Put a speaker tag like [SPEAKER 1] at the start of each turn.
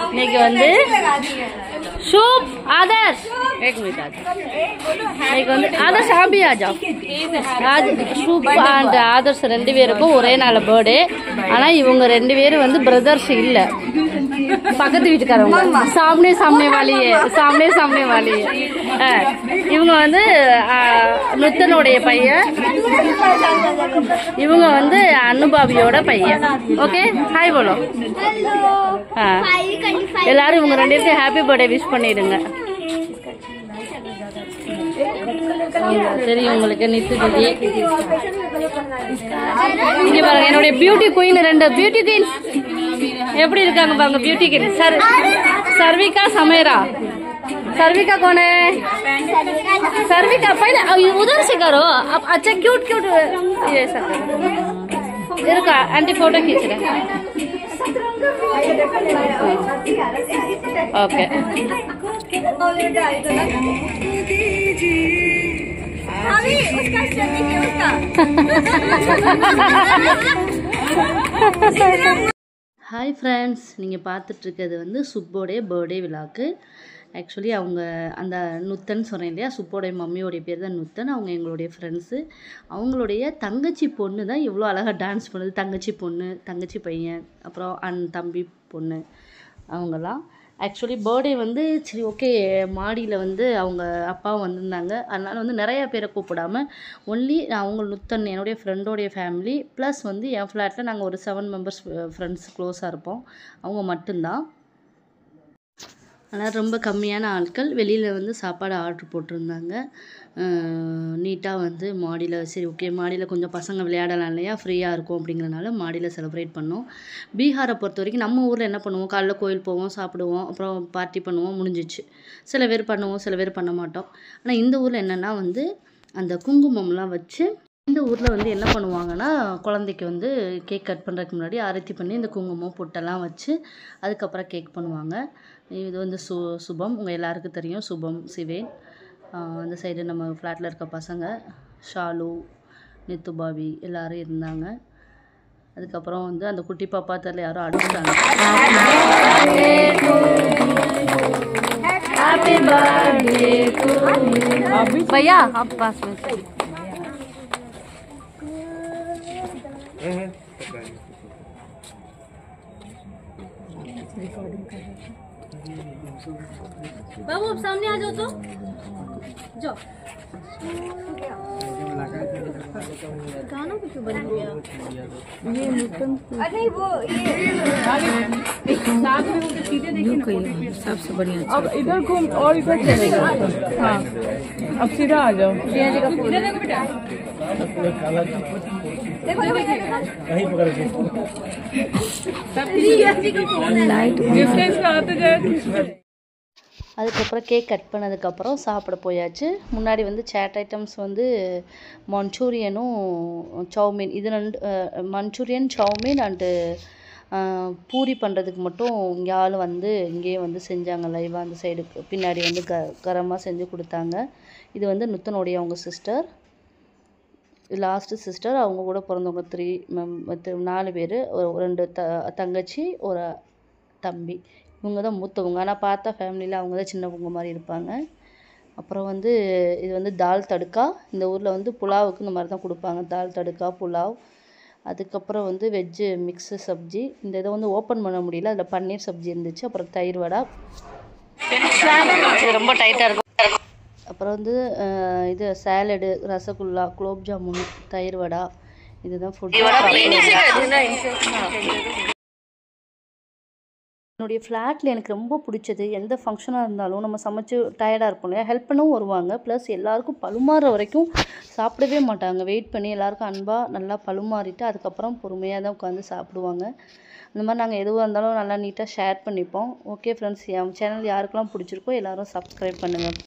[SPEAKER 1] இன்னைக்கு வந்து सूप आदर्श एक मिनट இன்னைக்கு வந்து आदर्श आप भी आ जाओ आज सूप and आदर्श ரெண்டு பேருக்கும் ஒரே நாள் பர்த்டே ஆனா இவங்க ரெண்டு பேரும் வந்து பிரதர்ஸ் இல்ல பக்கத்து வீட்டுக்காரங்க सामने सामने वाली இவங்க வந்து நுத்தனோட பையன் இவங்க வந்து அனுபாபியோட பையன் ஓகே ஹாய் போலோ எல்லாரும் இவங்க ரெண்டு பேருக்கு ஹாப்பி பர்த்டே விஷ் பண்ணிடுங்க சரி உங்களுக்கு நித்து தீதி இங்க பாருங்க என்னோட பியூட்டி குயின் ரெண்டு பியூட்டி குயின் எப்படி இருக்காங்க பாருங்க பியூட்டி குயின் सर्विका समेरा सर्विका कौन है सर्विका पहले उधर से करो अब अच्छा क्यूट क्यूट ये सब इधर आंटी फोटो खींच रहे ओके हाय फ्रेंड्स நீங்கள் பார்த்துட்டு இருக்கிறது வந்து சுப்போடைய பர்த்டே விழாக்கு ஆக்சுவலி அவங்க அந்த நுத்தன் சொன்னேன் இல்லையா சுப்போடைய மம்மியோடைய பேர் தான் நுத்தன் அவங்க எங்களுடைய ஃப்ரெண்ட்ஸு அவங்களுடைய தங்கச்சி பொண்ணு தான் இவ்வளோ அழகாக டான்ஸ் பண்ணுது தங்கச்சி பொண்ணு தங்கச்சி பையன் அப்புறம் தம்பி பொண்ணு அவங்கெல்லாம் ஆக்சுவலி பர்த்டே வந்து சரி ஓகே மாடியில் வந்து அவங்க அப்பாவும் வந்திருந்தாங்க அதனால் வந்து நிறையா பேரை கூப்பிடாமல் ஒன்லி அவங்க நுத்தன் என்னுடைய ஃப்ரெண்டோடைய ஃபேமிலி ப்ளஸ் வந்து என் ஃப்ளாட்டில் நாங்கள் ஒரு 7 மெம்பர்ஸ் ஃப்ரெண்ட்ஸ் க்ளோஸாக இருப்போம் அவங்க மட்டும்தான் ஆனால் ரொம்ப கம்மியான ஆட்கள் வெளியில் வந்து சாப்பாடு ஆர்டர் போட்டிருந்தாங்க நீட்டாக வந்து மாடியில் சரி ஓகே மாடியில் கொஞ்சம் பசங்க விளையாடலாம் இல்லையா ஃப்ரீயாக இருக்கும் அப்படிங்கிறனால மாடியில் செலிப்ரேட் பண்ணோம் பீகாரை பொறுத்த வரைக்கும் நம்ம ஊரில் என்ன பண்ணுவோம் காலைல கோயில் போவோம் சாப்பிடுவோம் அப்புறம் பார்ட்டி பண்ணுவோம் முடிஞ்சிச்சு சில பேர் பண்ணுவோம் சில பேர் பண்ண மாட்டோம் ஆனால் இந்த ஊரில் என்னென்னா வந்து அந்த குங்குமம்லாம் வச்சு இந்த ஊரில் வந்து என்ன பண்ணுவாங்கன்னா குழந்தைக்கு வந்து கேக் கட் பண்ணுறதுக்கு முன்னாடி ஆரத்தி பண்ணி இந்த குங்குமம் பொட்டெல்லாம் வச்சு அதுக்கப்புறம் கேக் பண்ணுவாங்க இது வந்து சுபம் உங்கள் எல்லாருக்கும் தெரியும் சுபம் சிவேன் அந்த சைடு நம்ம ஃப்ளாட்டில் இருக்க பசங்க ஷாலு நித்து பாபி எல்லோரும் இருந்தாங்க அதுக்கப்புறம் வந்து அந்த குட்டி பாப்பா தெரியல யாரும் அடிச்சிட்டாங்க भैया आप पास में बाबू अब सामने आ जाओ तो जाओ गाना भी क्यों बंद हो गया ये नूतन अरे वो ये साथ में होकर सीधे देखिए ना सबसे बढ़िया अब इधर घूम और इधर चलेगा हाँ अब सीधा आ जाओ इधर देखो बेटा देखो कहीं पकड़ के लाइट जिसके इसमें आते जाए அதுக்கப்புறம் கேக் கட் பண்ணதுக்கப்புறம் சாப்பிட போயாச்சு முன்னாடி வந்து சேட் ஐட்டம்ஸ் வந்து மஞ்சூரியனும் சௌமீன் இது ரெண்டு மஞ்சூரியன் சௌமீன் அண்டு பூரி பண்ணுறதுக்கு மட்டும் இங்கே ஆள் வந்து இங்கேயே வந்து செஞ்சாங்க லைவாக அந்த சைடுக்கு பின்னாடி வந்து கரமாக செஞ்சு கொடுத்தாங்க இது வந்து நுத்தனுடைய அவங்க சிஸ்டர் லாஸ்ட்டு சிஸ்டர் அவங்க கூட பிறந்தவங்க 4 பேர் 2 தங்கச்சி ஒரு தம்பி இவங்க தான் மூத்தவங்க ஆனால் பார்த்தா ஃபேமிலியில் அவங்க தான் சின்னவங்க மாதிரி இருப்பாங்க அப்புறம் வந்து இது வந்து தால் தடுக்கா இந்த ஊரில் வந்து புலாவுக்கு இந்த மாதிரி தான் கொடுப்பாங்க தால் தடுக்கா புலாவ் அதுக்கப்புறம் வந்து வெஜ்ஜு மிக்ஸு சப்ஜி இந்த இதை வந்து ஓப்பன் பண்ண முடியல அதில் பன்னீர் சப்ஜி இருந்துச்சு அப்புறம் தயிர் வடை இது ரொம்ப டைட்டாக இருக்கும் அப்புறம் வந்து இது சாலடு ரசகுல்லா குலோப் ஜாமுன் தயிர் வடை இதுதான் ஃபுட் என்னுடைய ஃப்ளாட்டில் எனக்கு ரொம்ப பிடிச்சது எந்த ஃபங்க்ஷனாக இருந்தாலும் நம்ம சமைச்சு டயர்டாக இருப்போம் இல்லையா ஹெல்ப் பண்ணவும் வருவாங்க ப்ளஸ் எல்லாருக்கும் பழுமாறுற வரைக்கும் சாப்பிடவே மாட்டாங்க வெயிட் பண்ணி எல்லாருக்கும் அன்பாக நல்லா பழுமாறிட்டு அதுக்கப்புறம் பொறுமையாக தான் உட்காந்து சாப்பிடுவாங்க அந்த மாதிரி நாங்கள் எதுவாக இருந்தாலும் நல்லா நீட்டாக ஷேர் பண்ணிப்போம் ஓகே ஃப்ரெண்ட்ஸ் என் சேனல் யாருக்கெல்லாம் பிடிச்சிருக்கோ எல்லோரும் சப்ஸ்கிரைப் பண்ணுங்கள்